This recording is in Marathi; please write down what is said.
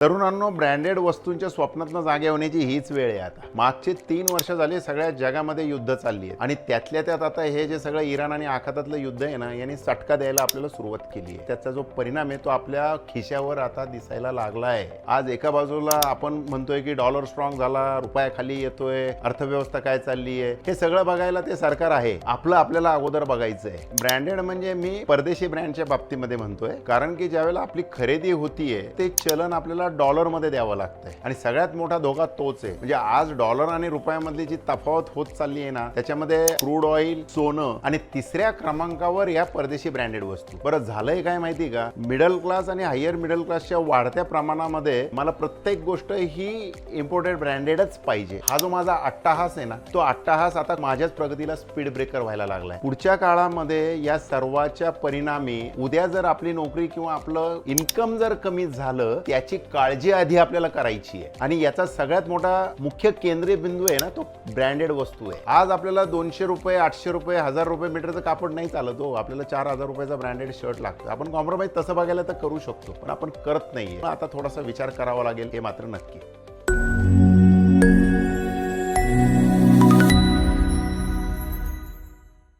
तरुणांनो, ब्रँडेड वस्तूंच्या स्वप्नातनं जागे होण्याची हीच वेळ आहे आता. मागचे 3 वर्ष झाले सगळ्या जगामध्ये युद्ध चालली आहे आणि त्यातल्या त्यात आता हे जे सगळं इराण आणि आखातातलं युद्ध आहे ना, यांनी चटका द्यायला आपल्याला सुरुवात केली आहे. त्याचा जो परिणाम आहे तो आपल्या खिशावर आता दिसायला लागला आहे. आज एका बाजूला आपण म्हणतोय की डॉलर स्ट्रॉंग झाला, रुपया खाली येतोय, अर्थव्यवस्था काय चालली आहे, हे सगळं बघायला ते सरकार आहे. आपल्याला अगोदर बघायचं आहे. ब्रँडेड म्हणजे मी परदेशी ब्रँडच्या बाबतीमध्ये म्हणतोय, कारण की ज्यावेळेला आपली खरेदी होतीये ते चलन आपल्याला डॉलर मध्ये द्यावं लागतंय आणि सगळ्यात मोठा धोका तोच आहे. म्हणजे आज डॉलर आणि रुपयामधली जी तफावत होत चालली आहे ना, त्याच्यामध्ये क्रूड ऑइल, सोनं आणि तिसऱ्या क्रमांकावर या परदेशी ब्रँडेड वस्तू. बरं झालंय काय माहिती का, मिडल क्लास आणि हायर मिडल क्लासच्या वाढत्या प्रमाणामध्ये मला प्रत्येक गोष्ट ही इम्पोर्टेड ब्रँडेडच पाहिजे. हा जो माझा अट्टाहास आहे ना, तो अट्टाहास आता माझ्याच प्रगतीला स्पीड ब्रेकर व्हायला लागलाय. पुढच्या काळामध्ये या सर्वाच्या परिणामी उद्या जर आपली नोकरी किंवा आपलं इन्कम जर कमी झालं, त्याची काळजी आधी आपल्याला करायची आहे आणि याचा सगळ्यात मोठा मुख्य केंद्रीय बिंदू आहे ना, तो ब्रँडेड वस्तू आहे. आज आपल्याला 200 रुपये, 800 रुपये, 1000 रुपये मीटरचं कापड नाही चालत हो. आपल्याला 4000 रुपयाचा ब्रँडेड शर्ट लागतं. आपण कॉम्प्रोमाइज तसं बघायला तर करू शकतो, पण आपण करत नाहीये. आता थोडासा विचार करावा लागेल, हे मात्र नक्की.